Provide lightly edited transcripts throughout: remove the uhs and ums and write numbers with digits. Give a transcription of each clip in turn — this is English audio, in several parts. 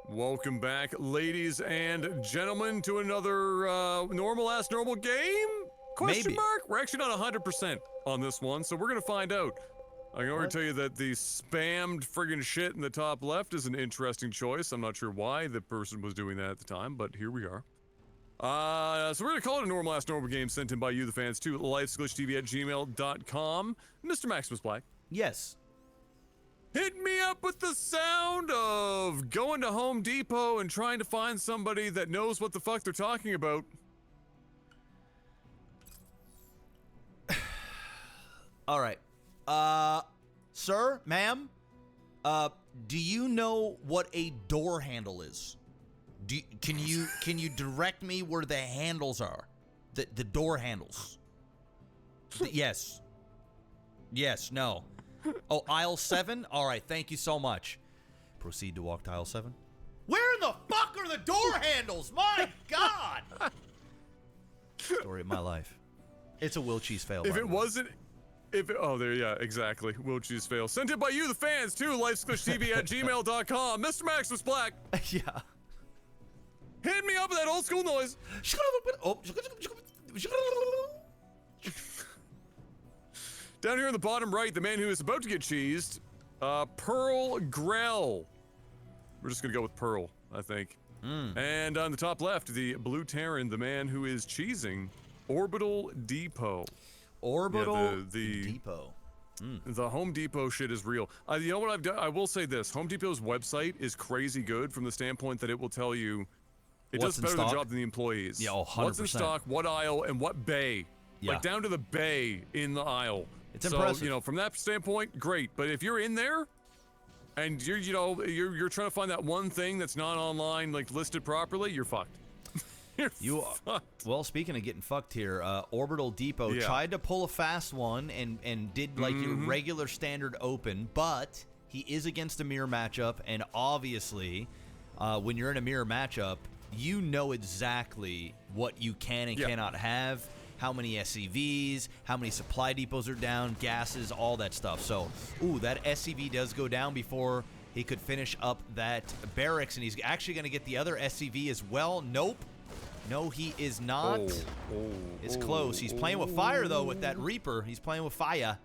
Welcome back, ladies and gentlemen, to another normal game? Question mark? We're actually not 100% on this one, so we're gonna find out. I'm going to tell you that the spammed friggin' shit in the top left is an interesting choice. I'm not sure why the person was doing that at the time, but here we are. So we're gonna call it a normal game sent in by you, the fans, to lifesaglitchtv@gmail.com. Mr. Maximus Black. Yes. Hit me up with the sound of going to Home Depot and trying to find somebody that knows what the fuck they're talking about. All right. Sir, ma'am, do you know what a door handle is? Can you direct me where the handles are? The door handles. Yes. Yes, no. Oh, aisle 7? All right, thank you so much. Proceed to walk to aisle 7. Where in the fuck are the door handles? My God! Story of my life. It's a Will Cheese fail. If it wasn't... yeah, exactly. Will Cheese fail. Sent in by you, the fans, to lifesaglitchtv@gmail.com. Mr. Maximus Black. Yeah. Hit me up with that old school noise. Down here in the bottom right, the man who is about to get cheesed, Pearl Grell. We're just gonna go with Pearl, I think. And on the top left, the Blue Terran, the man who is cheesing, Orbital Depot. Depot. The Home Depot shit is real. You know what I've done? I will say this: Home Depot's website is crazy good from the standpoint that it will tell you it does a better job than the employees. Yeah, 100%. What's in stock, what aisle, and what bay. Yeah. Like down to the bay in the aisle. It's impressive. So, you know, from that standpoint, great. But if you're in there and you're trying to find that one thing that's not online, like listed properly, you're fucked. You're fucked. Well, speaking of getting fucked here, Orbital Depot tried to pull a fast one and did like your regular standard open, but he is against a mirror matchup, and obviously, when you're in a mirror matchup, you know exactly what you can and cannot have. How many SCVs, how many supply depots are down, gases, all that stuff. So, that SCV does go down before he could finish up that barracks, and he's actually going to get the other SCV as well. Nope. No, he is not. It's close. He's playing with fire, though, with that Reaper. He's playing with fire.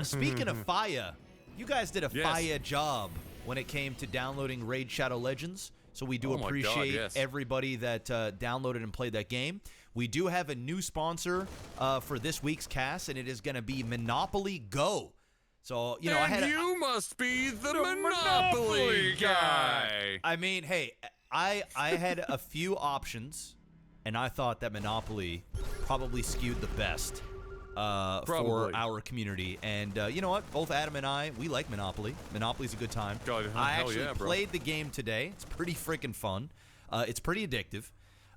Speaking of fire, you guys did a fire job when it came to downloading Raid Shadow Legends. So we do appreciate everybody that downloaded and played that game. We do have a new sponsor for this week's cast, and it is going to be Monopoly Go. So, you know, you must be the Monopoly guy. I mean, hey, I had a few options, and I thought that Monopoly probably skewed the best for our community. And you know what? Both Adam and I, we like Monopoly. Monopoly's a good time. I actually played the game today. It's pretty freaking fun. It's pretty addictive,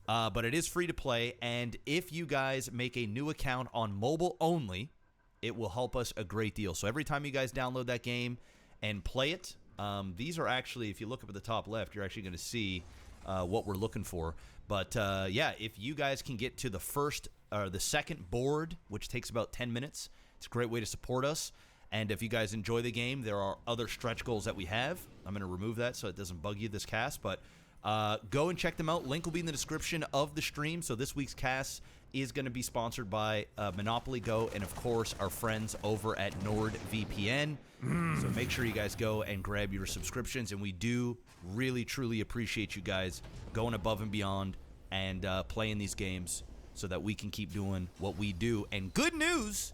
but it is free to play. And if you guys make a new account on mobile only, it will help us a great deal. So every time you guys download that game and play it, these are actually, if you look up at the top left, you're actually going to see what we're looking for. But yeah, if you guys can get to the second board, which takes about 10 minutes, it's a great way to support us. And if you guys enjoy the game, there are other stretch goals that we have. I'm going to remove that so it doesn't bug you this cast, but go and check them out. Link will be in the description of the stream. So this week's cast is going to be sponsored by Monopoly Go and, of course, our friends over at NordVPN. So make sure you guys go and grab your subscriptions, and we do really, truly appreciate you guys going above and beyond and playing these games so that we can keep doing what we do. And good news,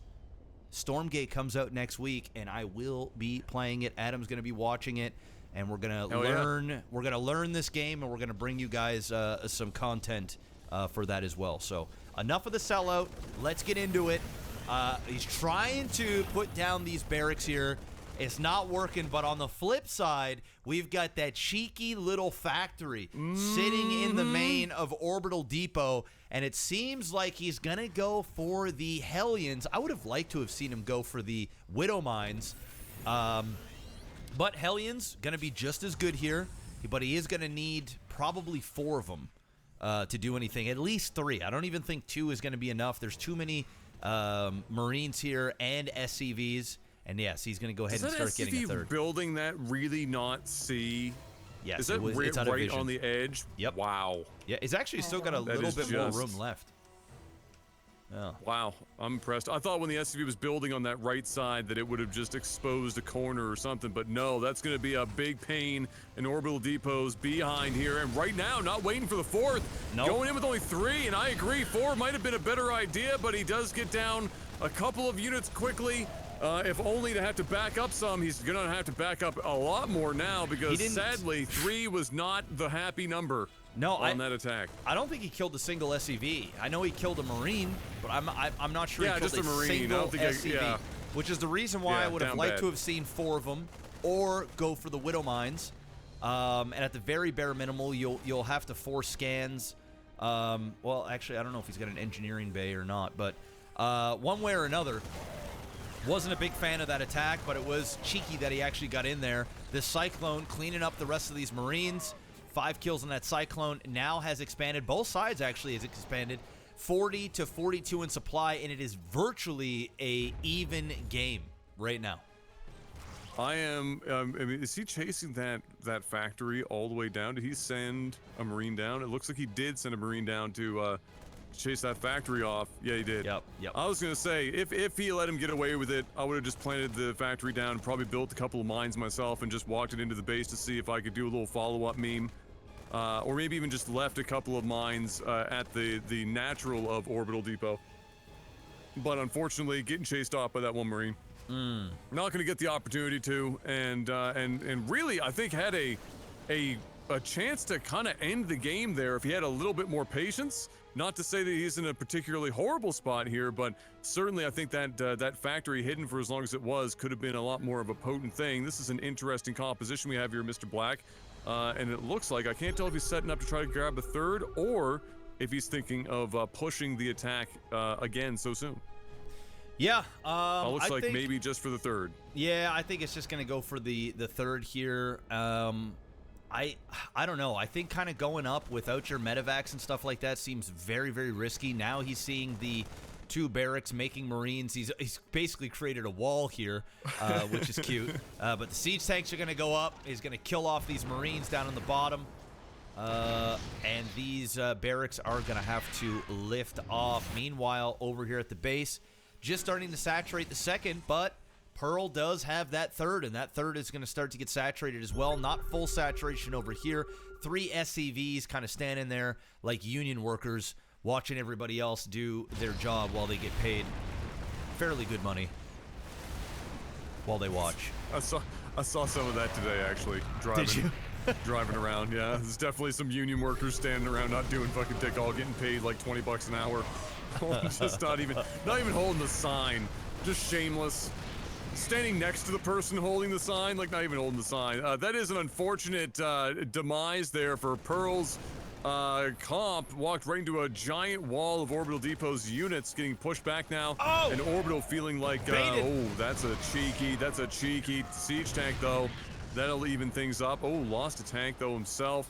Stormgate comes out next week, and I will be playing it. Adam's going to be watching it, and we're going to learn. Yeah. We're going to learn this game, and we're going to bring you guys some content for that as well. So enough of the sellout. Let's get into it. He's trying to put down these barracks here. It's not working, but on the flip side, we've got that cheeky little factory sitting in the main of Orbital Depot, and it seems like he's going to go for the Hellions. I would have liked to have seen him go for the Widow Mines, but Hellions going to be just as good here, but he is going to need probably 4 of them to do anything, at least 3. I don't even think 2 is going to be enough. There's too many Marines here and SCVs. And yes, he's going to go ahead and start getting a third. Building that really not see Yes, Is that it's out of right vision. on the edge? Yep. Wow. Yeah, it's actually still got a little bit more room left. Oh. Wow, I'm impressed. I thought when the SCV was building on that right side that it would have just exposed a corner or something, but no, that's going to be a big pain in Orbital Depot's behind here. And right now, not waiting for the fourth, going in with only 3, and I agree, 4 might have been a better idea, but he does get down a couple of units quickly. If only to have to back up some, he's going to have to back up a lot more now because sadly, 3 was not the happy number. On that attack. I don't think he killed a single SCV. I know he killed a Marine, but I'm not sure he killed just a Marine. single SCV, which is the reason why I would have liked to have seen 4 of them, or go for the Widow Mines. And at the very bare minimal, you'll have to force scans. Well, actually, I don't know if he's got an engineering bay or not, but one way or another, wasn't a big fan of that attack, but it was cheeky that he actually got in there. This Cyclone cleaning up the rest of these Marines. 5 kills on that Cyclone, now has expanded. Both sides actually has expanded. 40 to 42 in supply, and it is virtually a even game right now. I mean, is he chasing that factory all the way down? Did he send a Marine down? It looks like he did send a Marine down to chase that factory off. Yeah, he did. Yep. I was going to say, if he let him get away with it, I would have just planted the factory down and probably built a couple of mines myself and just walked it into the base to see if I could do a little follow-up meme. Or maybe even just left a couple of mines at the natural of Orbital Depot. But unfortunately, getting chased off by that one Marine. Not going to get the opportunity to, and really, I think had a chance to kind of end the game there if he had a little bit more patience. Not to say that he's in a particularly horrible spot here, but certainly I think that that factory hidden for as long as it was could have been a lot more of a potent thing. This is an interesting composition we have here, Mr. Black. And it looks like, I can't tell if he's setting up to try to grab a third or if he's thinking of pushing the attack again so soon. Yeah. Looks like maybe just for the third. Yeah, I think it's just going to go for the third here. I don't know. I think kind of going up without your medevacs and stuff like that seems very, very risky. Now he's seeing the 2 barracks making Marines. He's basically created a wall here, which is cute. But the siege tanks are going to go up. He's going to kill off these Marines down on the bottom. And these barracks are going to have to lift off. Meanwhile, over here at the base, just starting to saturate the second, but Pearl does have that third, and that third is going to start to get saturated as well. Not full saturation over here. 3 SCVs kind of standing there like union workers, watching everybody else do their job while they get paid fairly good money while they watch. I saw some of that today, actually. Driving, Did you? Driving around, yeah. There's definitely some union workers standing around not doing fucking dick all, getting paid like 20 bucks an hour. Just not even holding the sign. Just shameless. Standing next to the person holding the sign, like not even holding the sign. That is an unfortunate demise there for Pearl's comp. Walked right into a giant wall of Orbital Depot's units, getting pushed back now. Oh! And Orbital feeling like, oh, that's a cheeky siege tank though. That'll even things up. Oh, lost a tank though himself.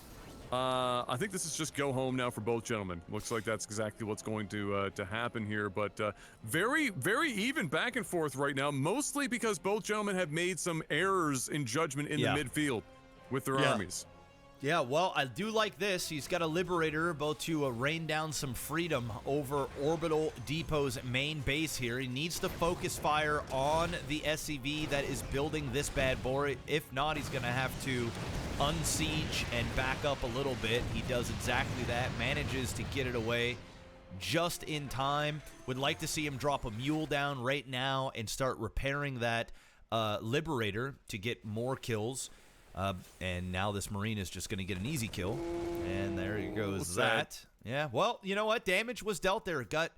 I think this is just go home now for both gentlemen. Looks like that's exactly what's going to happen here. But very, very even back and forth right now, mostly because both gentlemen have made some errors in judgment in the midfield with their armies. Yeah, well, I do like this. He's got a Liberator about to rain down some freedom over Orbital Depot's main base here. He needs to focus fire on the SCV that is building this bad boy. If not, he's going to have to unsiege and back up a little bit. He does exactly that, manages to get it away just in time. Would like to see him drop a mule down right now and start repairing that Liberator to get more kills. And now this Marine is just going to get an easy kill. And there he goes. Yeah, well, you know what? Damage was dealt there. It got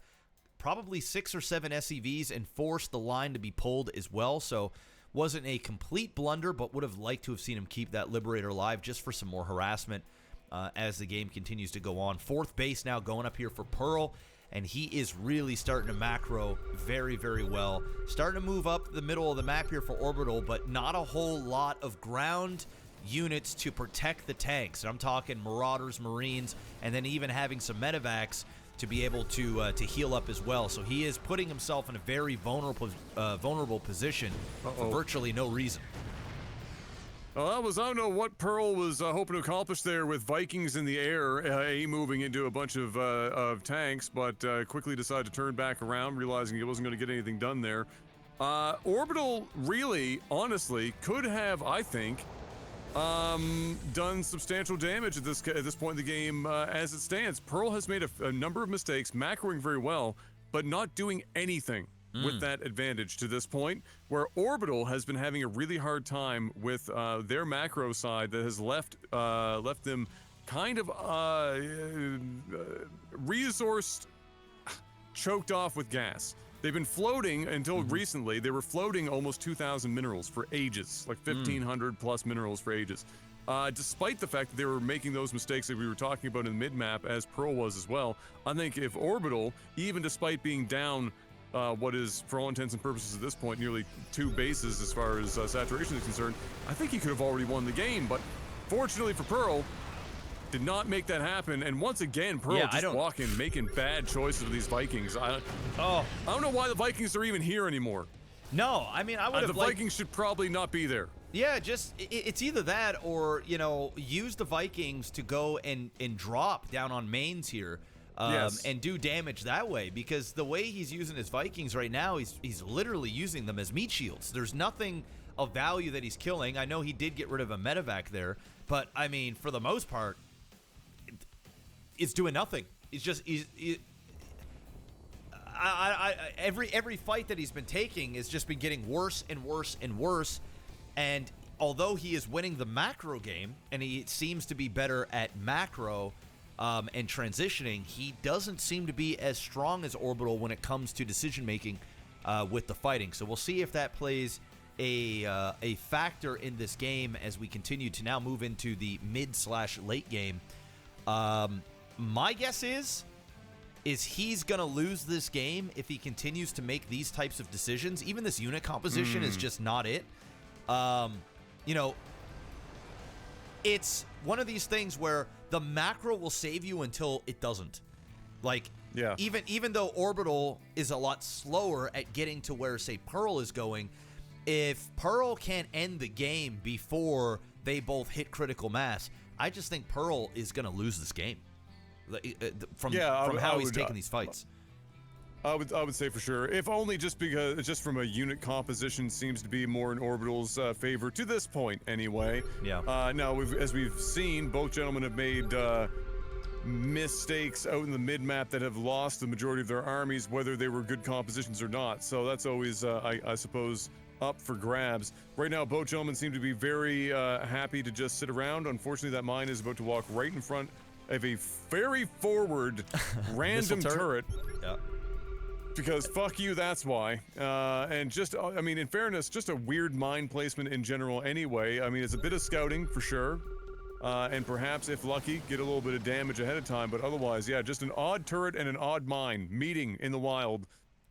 probably 6 or 7 SCVs and forced the line to be pulled as well. So wasn't a complete blunder, but would have liked to have seen him keep that Liberator alive just for some more harassment as the game continues to go on. 4th base now going up here for Pearl. And he is really starting to macro very, very well. Starting to move up the middle of the map here for Orbital, but not a whole lot of ground units to protect the tanks. I'm talking Marauders, Marines, and then even having some medevacs to be able to heal up as well. So he is putting himself in a very vulnerable position for virtually no reason. Well, I don't know what Pearl was hoping to accomplish there with Vikings in the air, moving into a bunch of tanks, but quickly decided to turn back around, realizing he wasn't going to get anything done there. Orbital really, honestly, could have, I think, done substantial damage at this point in the game as it stands. Pearl has made a number of mistakes, macroing very well, but not doing anything with that advantage to this point, where Orbital has been having a really hard time with their macro side that has left them kind of resourced, choked off with gas. They've been floating until recently. They were floating almost 2,000 minerals for ages, like 1,500 plus minerals for ages. Despite the fact that they were making those mistakes that we were talking about in the mid-map, as Pearl was as well, I think if Orbital, even despite being down what is, for all intents and purposes at this point, nearly 2 bases as far as saturation is concerned, I think he could have already won the game, but fortunately for Pearl, did not make that happen, and once again, Pearl just making bad choices with these Vikings. I don't know why the Vikings are even here anymore. No, I mean, I would have the Vikings should probably not be there. Yeah, just, it's either that or, you know, use the Vikings to go and drop down on mains here. And do damage that way, because the way he's using his Vikings right now, he's literally using them as meat shields. There's nothing of value that he's killing. I know he did get rid of a medevac there, but I mean, for the most part, it's doing nothing. Every fight that he's been taking has just been getting worse and worse and worse. And although he is winning the macro game, and he seems to be better at macro and transitioning, he doesn't seem to be as strong as Orbital when it comes to decision making with the fighting. So we'll see if that plays a factor in this game as we continue to now move into the mid/late game. My guess is he's gonna lose this game if he continues to make these types of decisions. Even this unit composition is just not it. You know, it's one of these things where the macro will save you until it doesn't. Like, even though Orbital is a lot slower at getting to where, say, Pearl is going, if Pearl can't end the game before they both hit critical mass, I just think Pearl is going to lose this game from how he's taking these fights. I would say for sure, if only just from a unit composition seems to be more in Orbital's favor to this point anyway. Yeah. Now, as we've seen, both gentlemen have made mistakes out in the mid-map that have lost the majority of their armies, whether they were good compositions or not. So that's always, I suppose, up for grabs. Right now, both gentlemen seem to be very happy to just sit around. Unfortunately, that mine is about to walk right in front of a very forward random turret. Yeah. Because fuck you, that's why. And just, I mean, in fairness, just a weird mine placement in general anyway. I mean, it's a bit of scouting for sure. And perhaps, if lucky, get a little bit of damage ahead of time. But otherwise, yeah, just an odd turret and an odd mine meeting in the wild.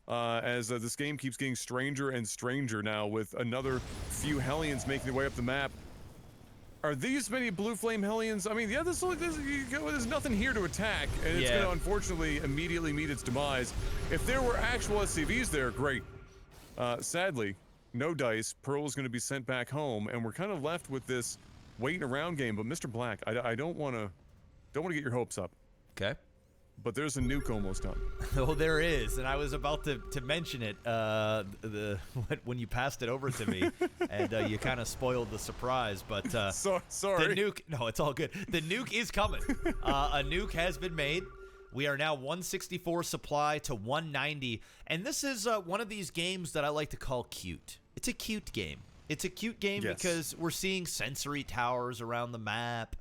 As this game keeps getting stranger and stranger now, with another few Hellions making their way up the map. Are these many Blue Flame Hellions? I mean, yeah, there's nothing here to attack, and it's going to unfortunately immediately meet its demise. If there were actual SCVs there, great. Sadly, no dice. Pearl is going to be sent back home, and we're kind of left with this waiting around game. But Mr. Black, I don't want to get your hopes up. Okay. But there's a nuke almost done. Oh, there is, and I was about to mention it when you passed it over to me, and you kind of spoiled the surprise. But sorry. The nuke, no, it's all good. The nuke is coming. A nuke has been made. We are now 164 supply to 190, and this is one of these games that I like to call cute. It's a cute game. It's a cute game because we're seeing sensory towers around the map.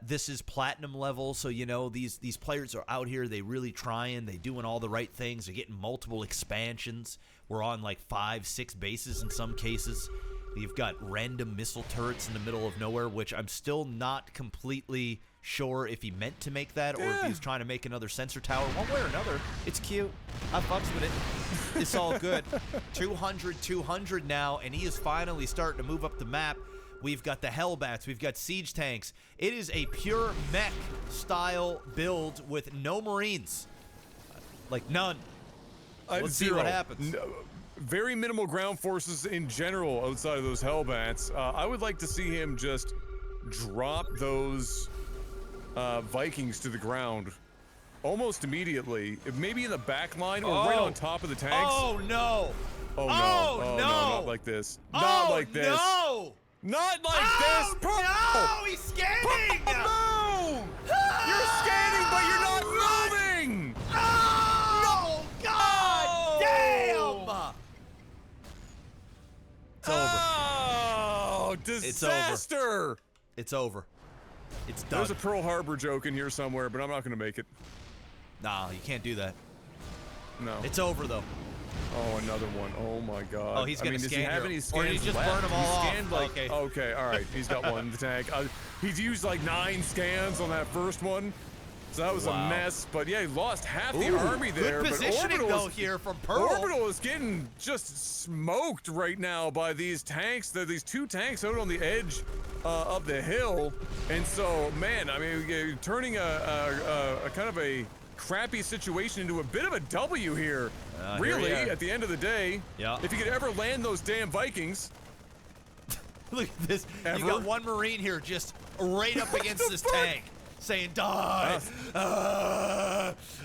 This is platinum level, so you know these players are out here. They really trying. They doing all the right things. They're getting multiple expansions. We're on like 5-6 bases in some cases. You've got random missile turrets in the middle of nowhere, which I'm still not completely sure if he meant to make that or if he was trying to make another sensor tower. One way or another, it's cute. I fucks with it. It's all good. 200 now, and he is finally starting to move up the map. We've got the Hellbats. We've got siege tanks. It is a pure mech style build with no Marines. Like none. Let's see what happens. very minimal ground forces in general outside of those Hellbats. I would like to see him just drop those Vikings to the ground almost immediately. Maybe in the back line or right on top of the tanks. Oh no! Oh no! Oh, no! no. Not like this! Not like this! No! Not like this! Purple! No! He's scanning! Move! You're scanning, but you're not moving! Oh! God damn! It's over. Oh, disaster! It's over. It's done. There's a Pearl Harbor joke in here somewhere, but I'm not going to make it. Nah, you can't do that. No. It's over, though. Oh, another one. Oh my God. Oh, he's gonna does scan he have here. any Or scans did he just left? burn them all off? Scanned like, Okay. Okay, all right. He's got one in the tank. He's used like 9 scans on that first one. So that was a mess, but yeah, he lost half the army there. Good positioning, but though, here from Pearl. Orbital is getting just smoked right now by these tanks. These 2 tanks out on the edge of the hill, and so, man, I mean, you're turning a kind of a crappy situation into a bit of a W here. Really, at the end of the day, if you could ever land those damn Vikings. Look at this. You got one Marine here just right up against this tank. Saying die.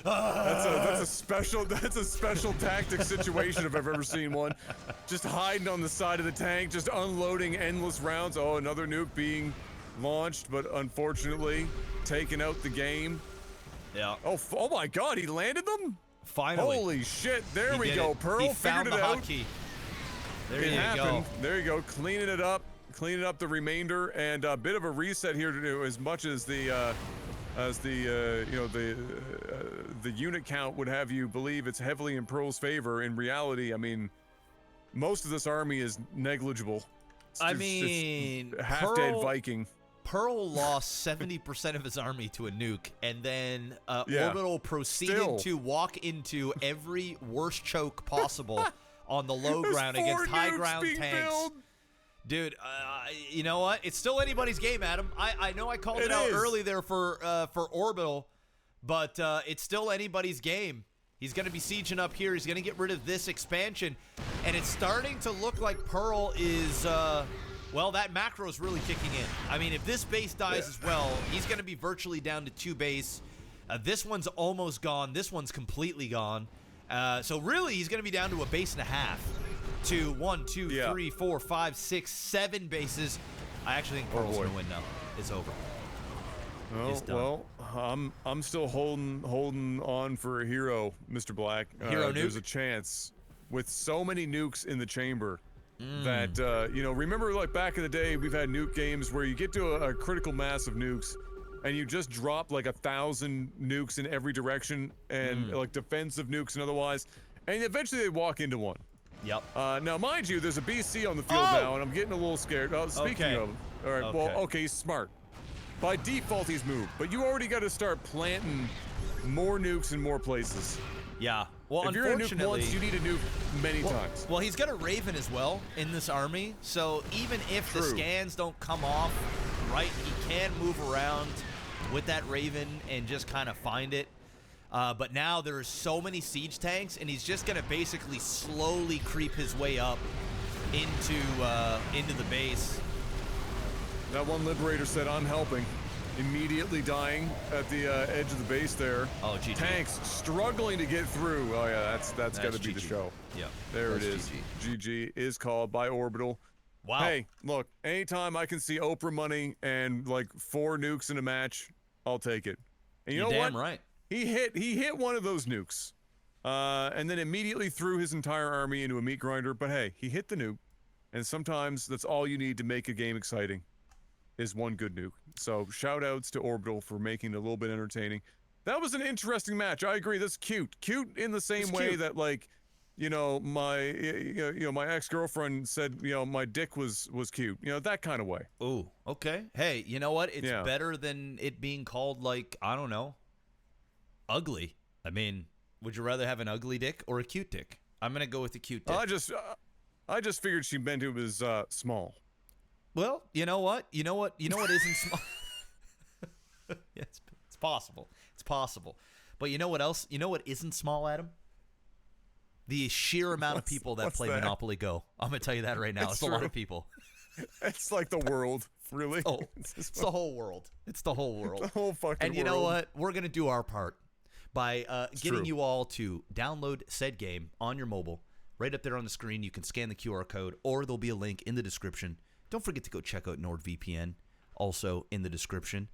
That's a special tactic situation if I've ever seen one. Just hiding on the side of the tank, just unloading endless rounds. Oh, another nuke being launched, but unfortunately taking out the game. Yeah. Oh my God, he landed them? Finally. Holy shit! There we go. Pearl he found figured the it out. hotkey. There you go. There you go. Cleaning it up. Cleaning up the remainder, and a bit of a reset here to do. As much as the unit count would have you believe it's heavily in Pearl's favor, in reality, I mean, most of this army is negligible. It's half-dead Viking. Pearl lost 70% of his army to a nuke, and then Orbital proceeded to walk into every worst choke possible on the low ground against high ground tanks. Built. Dude, you know what? It's still anybody's game, Adam. I know I called it out early there for Orbital, but it's still anybody's game. He's going to be sieging up here. He's going to get rid of this expansion, and it's starting to look like Pearl is, well, that macro is really kicking in. I mean, if this base dies as well, he's going to be virtually down to 2 base. This one's almost gone. This one's completely gone. So really, he's going to be down to a base and a half. 2, 1, 2, 3, 4, 5, 6, 7 bases. I actually think Pearl's gonna win now. It's over. Oh, it's done. Well, I'm still holding on for a hero, Mr. Black. Hero nuke? There's a chance with so many nukes in the chamber that remember, like back in the day, we've had nuke games where you get to a critical mass of nukes and you just drop like 1,000 nukes in every direction, and like defensive nukes and otherwise, and eventually they walk into one. Yep. Now, mind you, there's a BC on the field now, and I'm getting a little scared. Speaking of, all right, well, okay, he's smart. By default, he's moved, but you already got to start planting more nukes in more places. Yeah. Well, if you're a nuke once, you need a nuke many times. Well, he's got a Raven as well in this army, so even if the scans don't come off right, he can move around with that Raven and just kind of find it. But now there's so many siege tanks, and he's just gonna basically slowly creep his way up into the base. That one Liberator said, "I'm helping." Immediately dying at the edge of the base there. Oh, GG. Tanks struggling to get through. Oh yeah, that's got to be the show. Yeah. There it is. GG is called by Orbital. Wow. Hey, look, anytime I can see Oprah money and like 4 nukes in a match, I'll take it. And you know damn what? Right. He hit one of those nukes, and then immediately threw his entire army into a meat grinder. But hey, he hit the nuke, and sometimes that's all you need to make a game exciting, is one good nuke. So shout outs to Orbital for making it a little bit entertaining. That was an interesting match. I agree. That's cute. Cute in the same way that, like, my ex-girlfriend said, my dick was cute. That kind of way. Ooh, okay. Hey, you know what? It's better than it being called, like, I don't know, ugly. I mean, would you rather have an ugly dick or a cute dick? I'm gonna go with the cute dick. I just figured she meant it was small. Well, you know what isn't small. Yeah, it's possible. It's possible. But you know what else? You know what isn't small, Adam? The sheer amount of people that play Monopoly Go. I'm going to tell you that right now. It's a lot of people. It's like the world, really. Oh, it's the whole world. It's the whole world. The whole fucking world. And you know what? We're going to do our part by getting you all to download said game on your mobile. Right up there on the screen, you can scan the QR code, or there'll be a link in the description. Don't forget to go check out NordVPN, also in the description.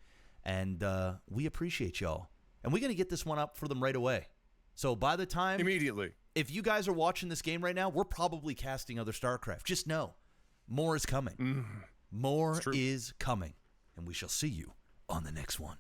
And we appreciate y'all. And we're going to get this one up for them right away. So by the time... Immediately. If you guys are watching this game right now, we're probably casting other StarCraft. Just know, more is coming. More is coming. And we shall see you on the next one.